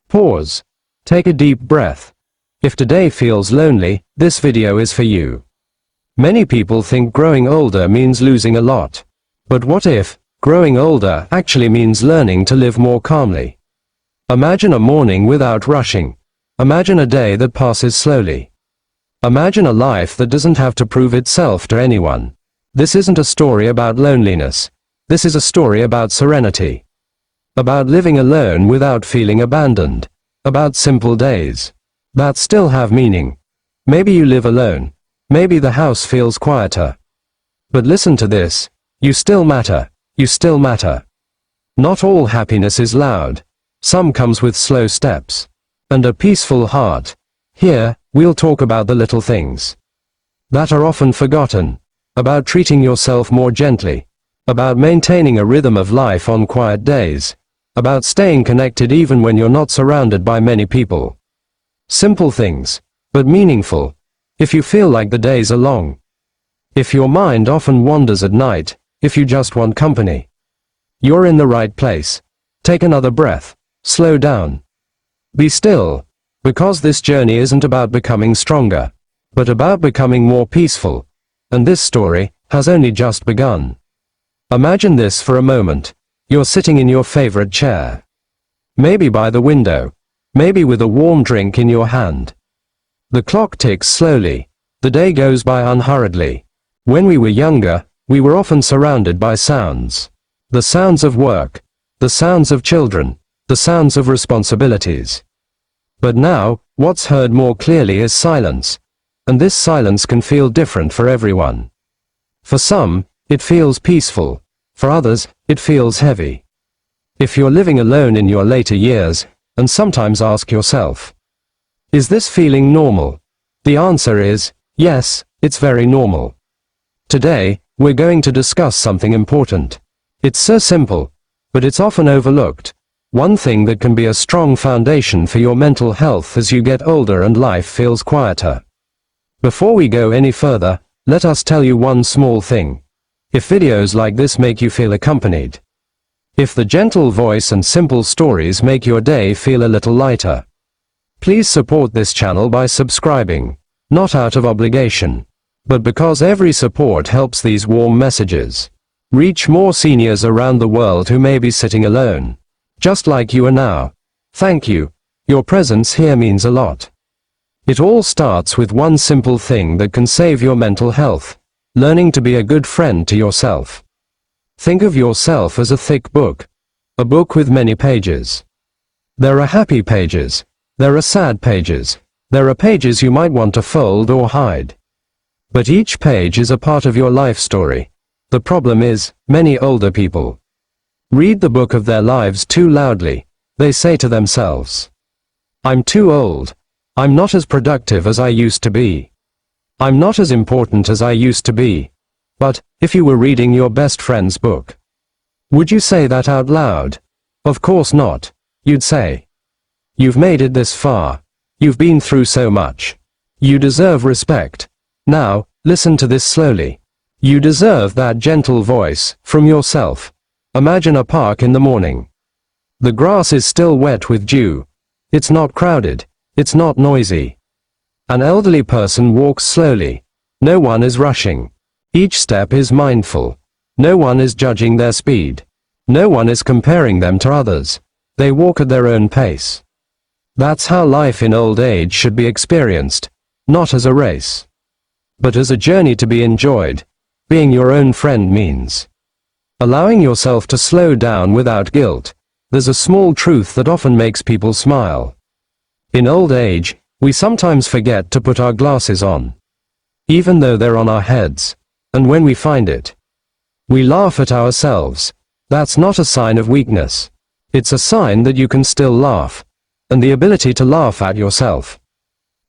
Pause. Take a deep breath. If today feels lonely, this video is for you. Many people think growing older means losing a lot. But what if growing older actually means learning to live more calmly? Imagine a morning without rushing. Imagine a day that passes slowly. Imagine a life that doesn't have to prove itself to anyone. This isn't a story about loneliness. This is a story about serenity. About living alone without feeling abandoned. About simple days that still have meaning. Maybe you live alone. Maybe the house feels quieter. But listen to this. You still matter. You still matter. Not all happiness is loud. Some comes with slow steps and a peaceful heart. Here, we'll talk about the little things that are often forgotten. About treating yourself more gently. About maintaining a rhythm of life on quiet days. About staying connected even when you're not surrounded by many people. Simple things, but meaningful. If you feel like the days are long. If your mind often wanders at night. If you just want company. You're in the right place. Take another breath. Slow down. Be still. Because this journey isn't about becoming stronger, but about becoming more peaceful. And this story has only just begun. Imagine this for a moment. You're sitting in your favorite chair. Maybe by the window. Maybe with a warm drink in your hand. The clock ticks slowly. The day goes by unhurriedly. When we were younger, we were often surrounded by sounds. The sounds of work. The sounds of children. The sounds of responsibilities. But now, what's heard more clearly is silence. And this silence can feel different for everyone. For some, it feels peaceful. For others, it feels heavy. If you're living alone in your later years, and sometimes ask yourself, is this feeling normal? The answer is, yes, it's very normal. Today, we're going to discuss something important. It's so simple, but it's often overlooked. One thing that can be a strong foundation for your mental health as you get older and life feels quieter. Before we go any further, let us tell you one small thing. If videos like this make you feel accompanied, if the gentle voice and simple stories make your day feel a little lighter, please support this channel by subscribing, not out of obligation, but because every support helps these warm messages reach more seniors around the world who may be sitting alone, just like you are now. Thank you. Your presence here means a lot. It all starts with one simple thing that can save your mental health. Learning to be a good friend to yourself. Think of yourself as a thick book. A book with many pages. There are happy pages. There are sad pages. There are pages you might want to fold or hide. But each page is a part of your life story. The problem is, many older people read the book of their lives too loudly. They say to themselves, I'm too old. I'm not as productive as I used to be. I'm not as important as I used to be. But, if you were reading your best friend's book, would you say that out loud? Of course not. You'd say, you've made it this far. You've been through so much. You deserve respect. Now, listen to this slowly. You deserve that gentle voice from yourself. Imagine a park in the morning. The grass is still wet with dew. It's not crowded. It's not noisy. An elderly person walks slowly. No one is rushing. Each step is mindful. No one is judging their speed. No one is comparing them to others. They walk at their own pace. That's how life in old age should be experienced, not as a race, but as a journey to be enjoyed. Being your own friend means allowing yourself to slow down without guilt. There's a small truth that often makes people smile. In old age, we sometimes forget to put our glasses on, even though they're on our heads, and when we find it, we laugh at ourselves. That's not a sign of weakness. It's a sign that you can still laugh, and the ability to laugh at yourself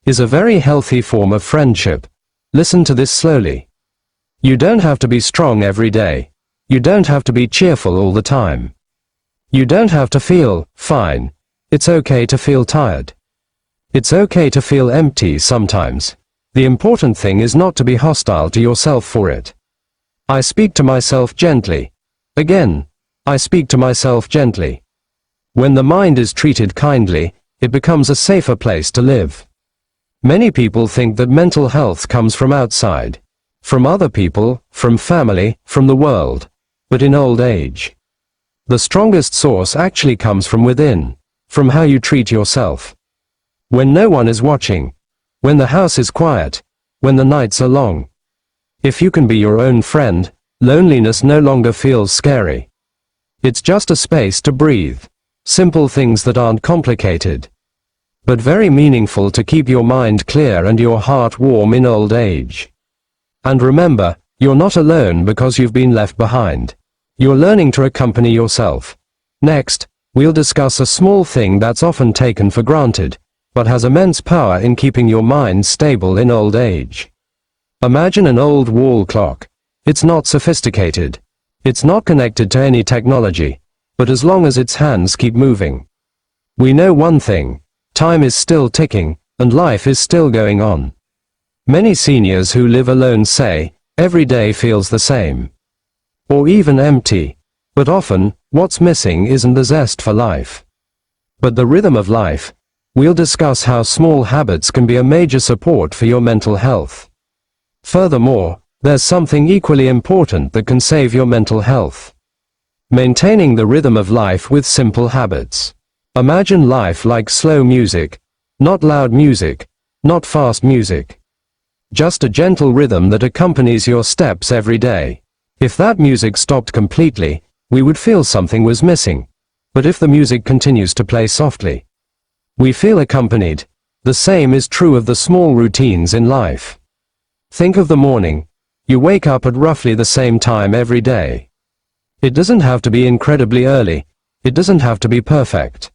is a very healthy form of friendship. Listen to this slowly. You don't have to be strong every day. You don't have to be cheerful all the time. You don't have to feel fine. It's okay to feel tired. It's okay to feel empty sometimes. The important thing is not to be hostile to yourself for it. I speak to myself gently. Again, I speak to myself gently. When the mind is treated kindly, it becomes a safer place to live. Many people think that mental health comes from outside, from other people, from family, from the world. But in old age, the strongest source actually comes from within, from how you treat yourself. When no one is watching, when the house is quiet, when the nights are long. If you can be your own friend, loneliness no longer feels scary. It's just a space to breathe. Simple things that aren't complicated, but very meaningful to keep your mind clear and your heart warm in old age. And remember, you're not alone because you've been left behind. You're learning to accompany yourself. Next, we'll discuss a small thing that's often taken for granted, but has immense power in keeping your mind stable in old age. Imagine an old wall clock. It's not sophisticated. It's not connected to any technology, but as long as its hands keep moving, we know one thing: time is still ticking, and life is still going on. Many seniors who live alone say, every day feels the same, or even empty. But often, what's missing isn't the zest for life, but the rhythm of life. We'll discuss how small habits can be a major support for your mental health. Furthermore, there's something equally important that can save your mental health: maintaining the rhythm of life with simple habits. Imagine life like slow music, not loud music, not fast music. Just a gentle rhythm that accompanies your steps every day. If that music stopped completely, we would feel something was missing. But if the music continues to play softly, we feel accompanied. The same is true of the small routines in life. Think of the morning. You wake up at roughly the same time every day. It doesn't have to be incredibly early. It doesn't have to be perfect.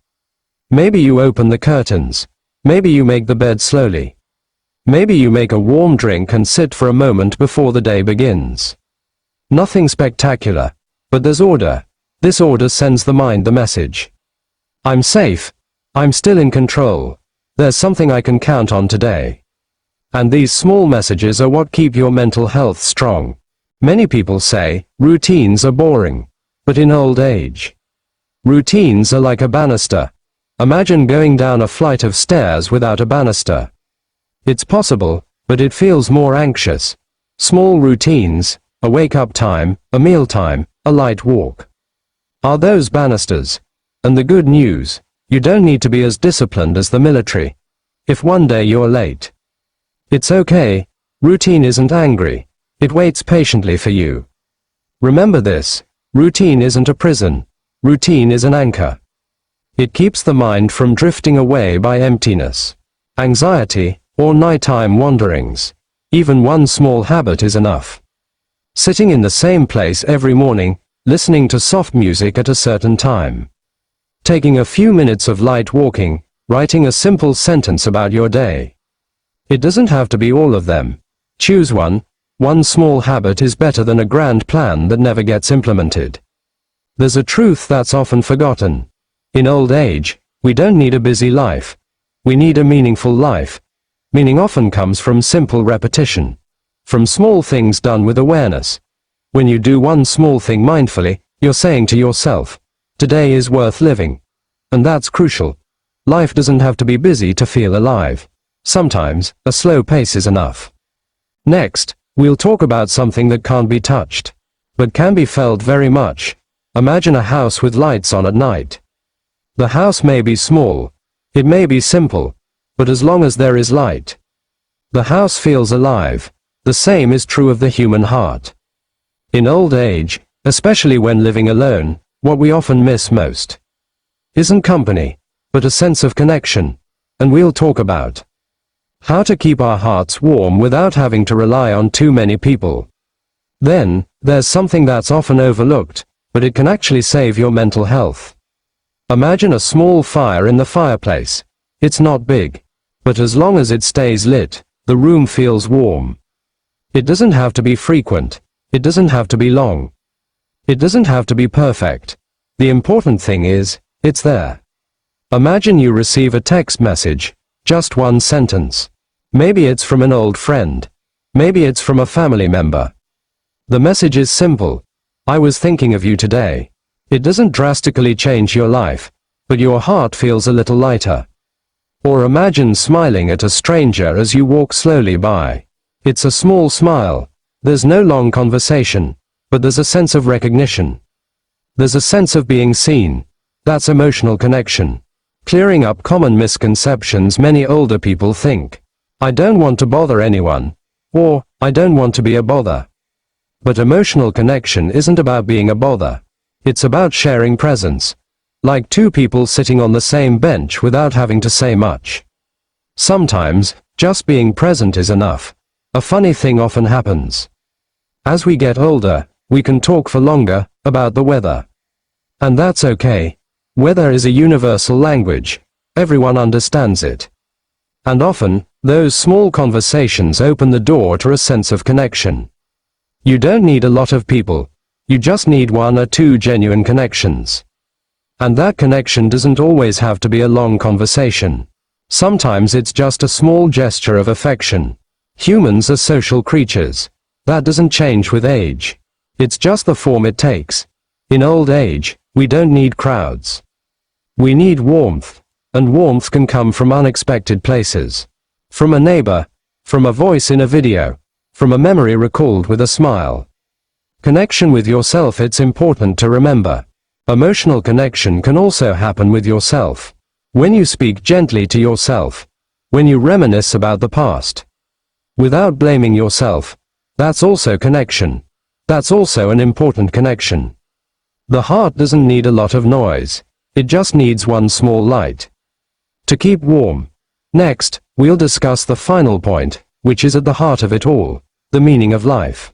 Maybe you open the curtains. Maybe you make the bed slowly. Maybe you make a warm drink and sit for a moment before the day begins. Nothing spectacular, but there's order. This order sends the mind the message: I'm safe. I'm still in control. There's something I can count on today. And these small messages are what keep your mental health strong. Many people say, routines are boring. But in old age, routines are like a banister. Imagine going down a flight of stairs without a banister. It's possible, but it feels more anxious. Small routines, a wake-up time, a meal time, a light walk, are those banisters. And the good news, you don't need to be as disciplined as the military. If one day you're late, it's okay. Routine isn't angry. It waits patiently for you. Remember this: routine isn't a prison. Routine is an anchor. It keeps the mind from drifting away by emptiness, anxiety, or nighttime wanderings. Even one small habit is enough. Sitting in the same place every morning, listening to soft music at a certain time. Taking a few minutes of light walking, writing a simple sentence about your day. It doesn't have to be all of them. Choose one. One small habit is better than a grand plan that never gets implemented. There's a truth that's often forgotten. In old age, we don't need a busy life. We need a meaningful life. Meaning often comes from simple repetition, from small things done with awareness. When you do one small thing mindfully, you're saying to yourself, today is worth living. And that's crucial. Life doesn't have to be busy to feel alive. Sometimes, a slow pace is enough. Next, we'll talk about something that can't be touched, but can be felt very much. Imagine a house with lights on at night. The house may be small, it may be simple, but as long as there is light, the house feels alive. The same is true of the human heart. In old age, especially when living alone, what we often miss most isn't company, but a sense of connection. And we'll talk about how to keep our hearts warm without having to rely on too many people. Then, there's something that's often overlooked, but it can actually save your mental health. Imagine a small fire in the fireplace. It's not big, but as long as it stays lit, the room feels warm. It doesn't have to be frequent. It doesn't have to be long. It doesn't have to be perfect. The important thing is, it's there. Imagine you receive a text message, just one sentence. Maybe it's from an old friend. Maybe it's from a family member. The message is simple: I was thinking of you today. It doesn't drastically change your life, but your heart feels a little lighter. Or imagine smiling at a stranger as you walk slowly by. It's a small smile. There's no long conversation, but there's a sense of recognition. There's a sense of being seen. That's emotional connection. Clearing up common misconceptions many older people think. I don't want to bother anyone. Or, I don't want to be a bother. But emotional connection isn't about being a bother. It's about sharing presence. Like two people sitting on the same bench without having to say much. Sometimes, just being present is enough. A funny thing often happens. As we get older, we can talk for longer about the weather. And that's okay. Weather is a universal language. Everyone understands it. And often, those small conversations open the door to a sense of connection. You don't need a lot of people. You just need one or two genuine connections. And that connection doesn't always have to be a long conversation. Sometimes it's just a small gesture of affection. Humans are social creatures. That doesn't change with age. It's just the form it takes. In old age, we don't need crowds. We need warmth. And warmth can come from unexpected places. From a neighbor. From a voice in a video. From a memory recalled with a smile. Connection with yourself. It's important to remember. Emotional connection can also happen with yourself. When you speak gently to yourself. When you reminisce about the past. Without blaming yourself. That's also connection. That's also an important connection. The heart doesn't need a lot of noise. It just needs one small light. To keep warm. Next, we'll discuss the final point, which is at the heart of it all, the meaning of life.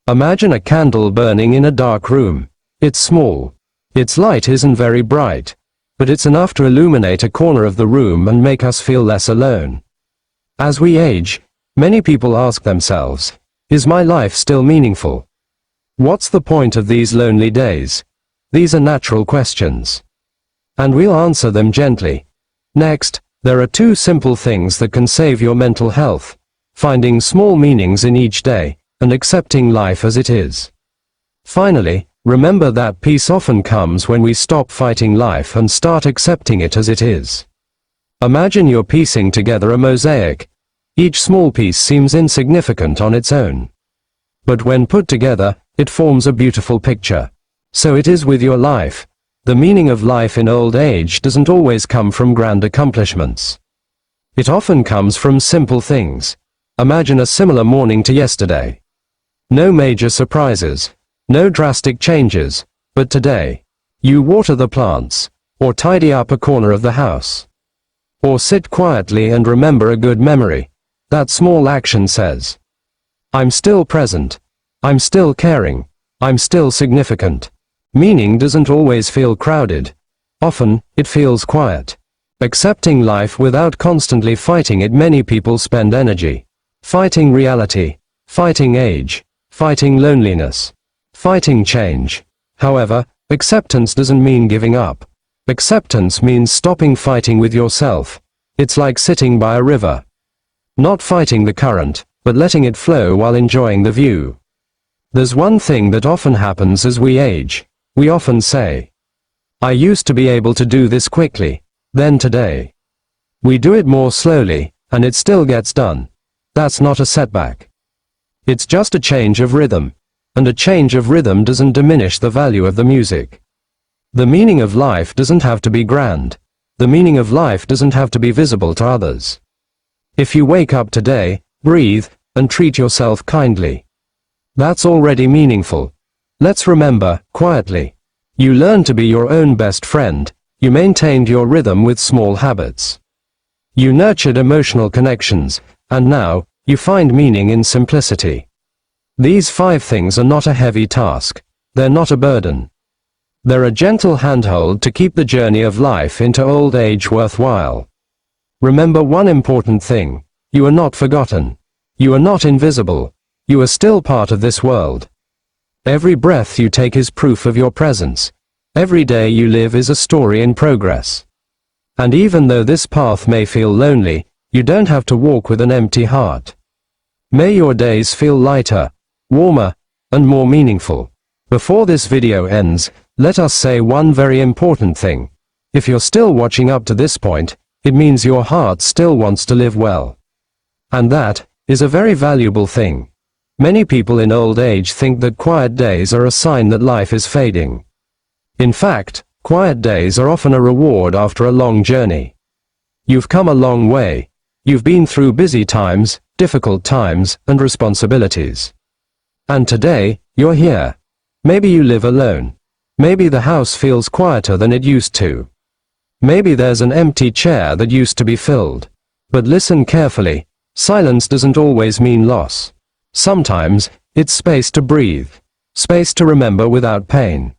Imagine a candle burning in a dark room. It's small. Its light isn't very bright, but it's enough to illuminate a corner of the room and make us feel less alone. As we age, many people ask themselves, is my life still meaningful? What's the point of these lonely days? These are natural questions. And we'll answer them gently. Next, there are two simple things that can save your mental health: finding small meanings in each day, and accepting life as it is. Finally, remember that peace often comes when we stop fighting life and start accepting it as it is. Imagine you're piecing together a mosaic. Each small piece seems insignificant on its own. But when put together, it forms a beautiful picture. So it is with your life. The meaning of life in old age doesn't always come from grand accomplishments. It often comes from simple things. Imagine a similar morning to yesterday. No major surprises. No drastic changes. But today, you water the plants, or tidy up a corner of the house, or sit quietly and remember a good memory. That small action says, I'm still present. I'm still caring. I'm still significant. Meaning doesn't always feel crowded. Often, it feels quiet. Accepting life without constantly fighting it. Many people spend energy fighting reality, fighting age, fighting loneliness, fighting change. However, acceptance doesn't mean giving up. Acceptance means stopping fighting with yourself. It's like sitting by a river. Not fighting the current, but letting it flow while enjoying the view. There's one thing that often happens as we age. We often say, I used to be able to do this quickly, then today. We do it more slowly, and it still gets done. That's not a setback. It's just a change of rhythm. And a change of rhythm doesn't diminish the value of the music. The meaning of life doesn't have to be grand. The meaning of life doesn't have to be visible to others. If you wake up today, breathe, and treat yourself kindly. That's already meaningful. Let's remember, quietly. You learned to be your own best friend. You maintained your rhythm with small habits. You nurtured emotional connections, and now, you find meaning in simplicity. These 5 things are not a heavy task. They're not a burden. They're a gentle handhold to keep the journey of life into old age worthwhile. Remember one important thing. You are not forgotten. You are not invisible. You are still part of this world. Every breath you take is proof of your presence. Every day you live is a story in progress. And even though this path may feel lonely, you don't have to walk with an empty heart. May your days feel lighter, warmer, and more meaningful. Before this video ends, let us say one very important thing. If you're still watching up to this point, it means your heart still wants to live well. And that is a very valuable thing. Many people in old age think that quiet days are a sign that life is fading. In fact, quiet days are often a reward after a long journey. You've come a long way. You've been through busy times, difficult times, and responsibilities. And today, you're here. Maybe you live alone. Maybe the house feels quieter than it used to. Maybe there's an empty chair that used to be filled. But listen carefully. Silence doesn't always mean loss. Sometimes, it's space to breathe. Space to remember without pain.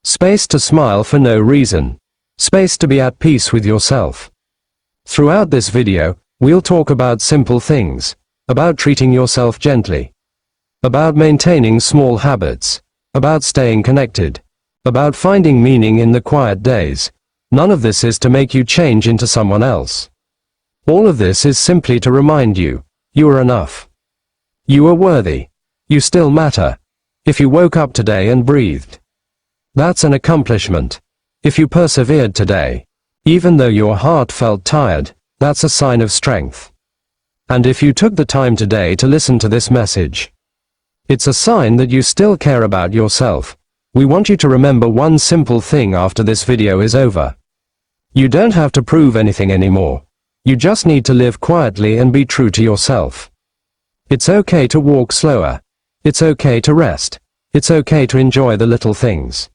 Space to smile for no reason. Space to be at peace with yourself. Throughout this video, we'll talk about simple things, about treating yourself gently, about maintaining small habits, about staying connected, about finding meaning in the quiet days. None of this is to make you change into someone else. All of this is simply to remind you, you are enough. You are worthy. You still matter. If you woke up today and breathed, that's an accomplishment. If you persevered today, even though your heart felt tired, that's a sign of strength. And if you took the time today to listen to this message, it's a sign that you still care about yourself. We want you to remember one simple thing after this video is over. You don't have to prove anything anymore. You just need to live quietly and be true to yourself. It's okay to walk slower. It's okay to rest. It's okay to enjoy the little things.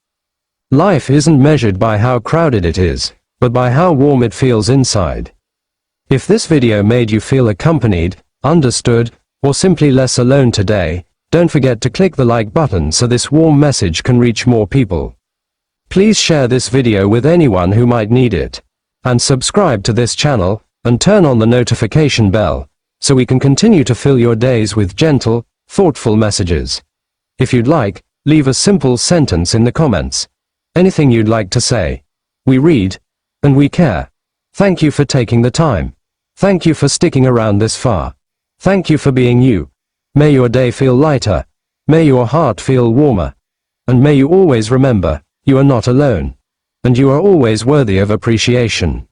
Life isn't measured by how crowded it is, but by how warm it feels inside. If this video made you feel accompanied, understood, or simply less alone today, don't forget to click the like button so this warm message can reach more people. Please share this video with anyone who might need it. And subscribe to this channel, and turn on the notification bell, so we can continue to fill your days with gentle, thoughtful messages. If you'd like, leave a simple sentence in the comments. Anything you'd like to say. We read, and we care. Thank you for taking the time. Thank you for sticking around this far. Thank you for being you. May your day feel lighter. May your heart feel warmer. And may you always remember, you are not alone. And you are always worthy of appreciation.